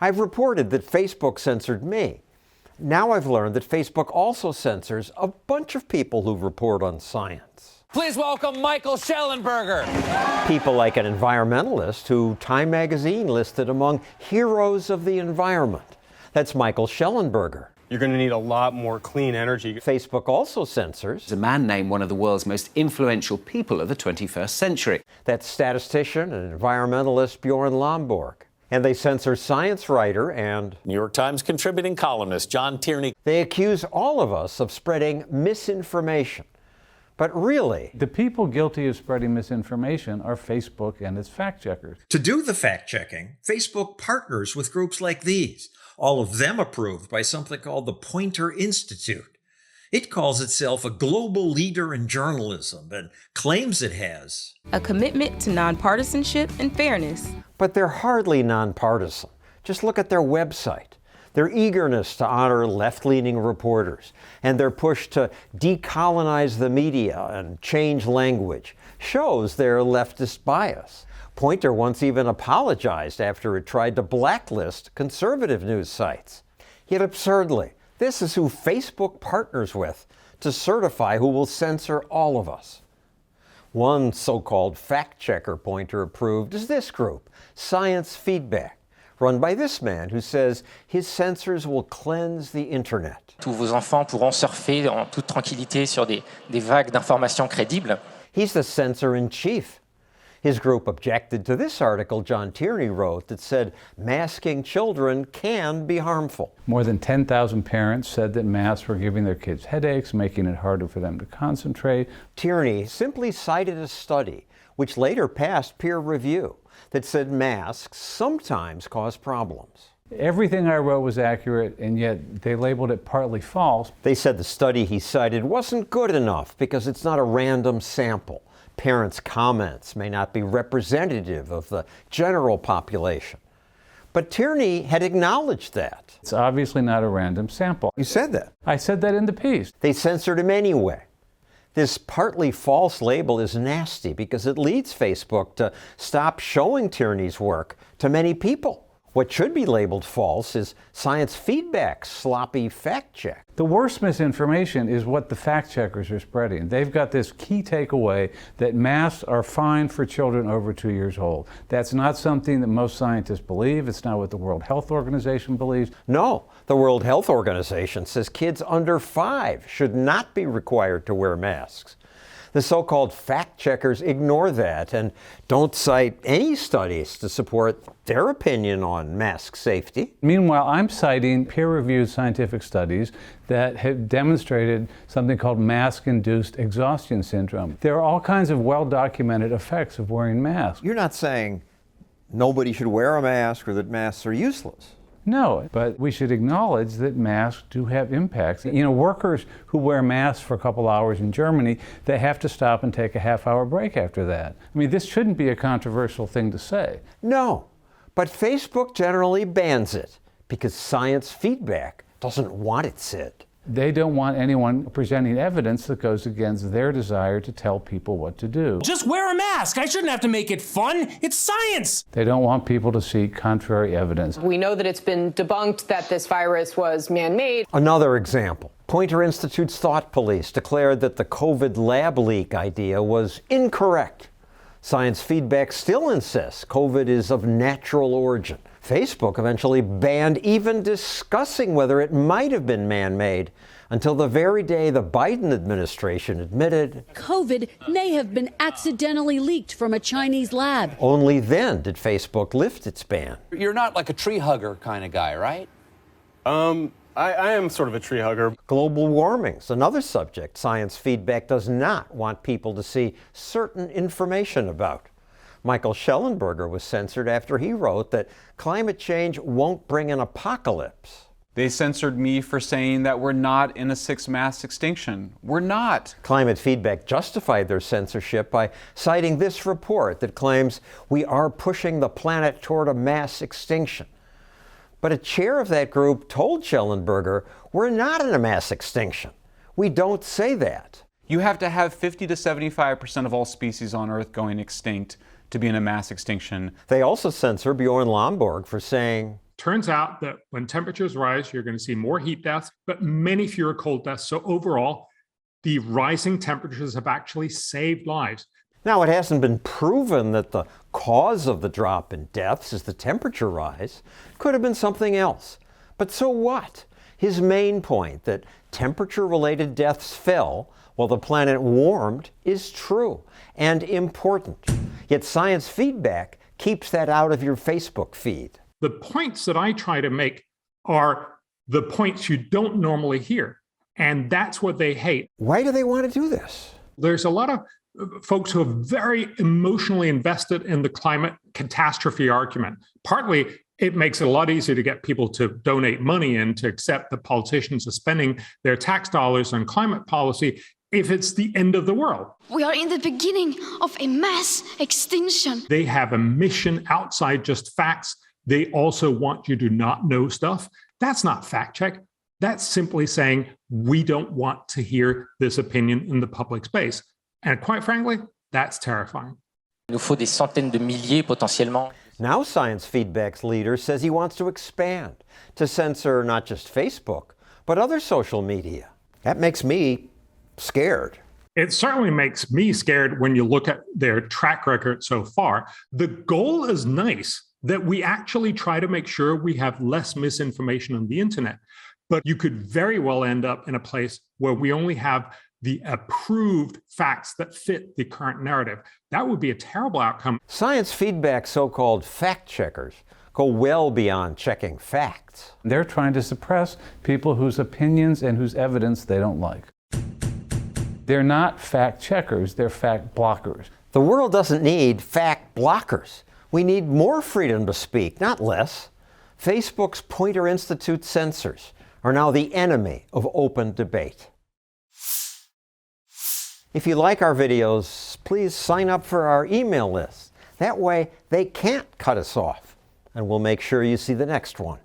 I've reported that Facebook censored me. Now I've learned that Facebook also censors a bunch of people who report on science. Please welcome Michael Shellenberger. People like an environmentalist who Time magazine listed among heroes of the environment. That's Michael Shellenberger. You're going to need a lot more clean energy. Facebook also censors. A man named one of the world's most influential people of the 21st century. That's statistician and environmentalist Bjorn Lomborg. And they censor science writer and New York Times contributing columnist John Tierney. They accuse all of us of spreading misinformation. But really, the people guilty of spreading misinformation are Facebook and its fact-checkers. To do the fact-checking, Facebook partners with groups like these, all of them approved by something called the Poynter Institute. It calls itself a global leader in journalism and claims it has a commitment to nonpartisanship and fairness. But they're hardly nonpartisan. Just look at their website. Their eagerness to honor left-leaning reporters and their push to decolonize the media and change language shows their leftist bias. Poynter once even apologized after it tried to blacklist conservative news sites. Yet absurdly, this is who Facebook partners with to certify who will censor all of us. One so-called fact-checker Poynter approved is this group, Science Feedback, run by this man who says his censors will cleanse the internet. Tous vos enfants pourront surfer en toute tranquillité sur des vagues d'informations crédibles. He's the censor-in-chief. His group objected to this article John Tierney wrote that said masking children can be harmful. More than 10,000 parents said that masks were giving their kids headaches, making it harder for them to concentrate. Tierney simply cited a study, which later passed peer review, that said masks sometimes cause problems. Everything I wrote was accurate, and yet they labeled it partly false. They said the study he cited wasn't good enough because it's not a random sample. Parents' comments may not be representative of the general population. But Tierney had acknowledged that. It's obviously not a random sample. You said that. I said that in the piece. They censored him anyway. This partly false label is nasty because it leads Facebook to stop showing Tierney's work to many people. What should be labeled false is Science Feedback's sloppy fact check. The worst misinformation is what the fact checkers are spreading. They've got this key takeaway that masks are fine for children over 2 years old. That's not something that most scientists believe. It's not what the World Health Organization believes. No, the World Health Organization says kids under 5 should not be required to wear masks. The so-called fact checkers ignore that and don't cite any studies to support their opinion on mask safety. Meanwhile, I'm citing peer-reviewed scientific studies that have demonstrated something called mask-induced exhaustion syndrome. There are all kinds of well-documented effects of wearing masks. You're not saying nobody should wear a mask or that masks are useless. No, but we should acknowledge that masks do have impacts. You know, workers who wear masks for a couple hours in Germany, they have to stop and take a half-hour break after that. I mean, this shouldn't be a controversial thing to say. No, but Facebook generally bans it because Science Feedback doesn't want it said. They don't want anyone presenting evidence that goes against their desire to tell people what to do. Just wear a mask. I shouldn't have to make it fun. It's science. They don't want people to see contrary evidence. We know that it's been debunked that this virus was man-made. Another example. Poynter Institute's thought police declared that the COVID lab leak idea was incorrect. Science Feedback still insists COVID is of natural origin. Facebook eventually banned even discussing whether it might have been man-made until the very day the Biden administration admitted COVID may have been accidentally leaked from a Chinese lab. Only then did Facebook lift its ban. You're not like a tree hugger kind of guy, right? I am sort of a tree hugger. Global warming's another subject Science Feedback does not want people to see certain information about. Michael Shellenberger was censored after he wrote that climate change won't bring an apocalypse. They censored me for saying that we're not in a 6th mass extinction. We're not. Climate Feedback justified their censorship by citing this report that claims we are pushing the planet toward a mass extinction. But a chair of that group told Shellenberger, we're not in a mass extinction. We don't say that. You have to have 50 to 75% of all species on Earth going extinct to be in a mass extinction. They also censor Bjorn Lomborg for saying, Turns out that when temperatures rise, you're going to see more heat deaths, but many fewer cold deaths. So overall, the rising temperatures have actually saved lives. Now, it hasn't been proven that the cause of the drop in deaths is the temperature rise. Could have been something else. But so what? His main point, that temperature-related deaths fell while the planet warmed, is true and important. Yet science feedback keeps that out of your Facebook feed. The points that I try to make are the points you don't normally hear. And that's what they hate. Why do they want to do this? There's a lot of folks who are very emotionally invested in the climate catastrophe argument. Partly, it makes it a lot easier to get people to donate money and to accept that politicians are spending their tax dollars on climate policy if it's the end of the world. We are in the beginning of a mass extinction. They have a mission outside just facts. They also want you to not know stuff. That's not fact check. That's simply saying, we don't want to hear this opinion in the public space. And quite frankly, that's terrifying. Il nous faut des centaines de milliers potentiellement. Now Science Feedback's leader says he wants to expand, to censor not just Facebook, but other social media. That makes me scared. It certainly makes me scared when you look at their track record so far. The goal is nice, that we actually try to make sure we have less misinformation on the internet. But you could very well end up in a place where we only have the approved facts that fit the current narrative. That would be a terrible outcome. Science Feedback's so-called fact checkers go well beyond checking facts. They're trying to suppress people whose opinions and whose evidence they don't like. They're not fact checkers, they're fact blockers. The world doesn't need fact blockers. We need more freedom to speak, not less. Facebook's Poynter Institute censors are now the enemy of open debate. If you like our videos, please sign up for our email list. That way, they can't cut us off, and we'll make sure you see the next one.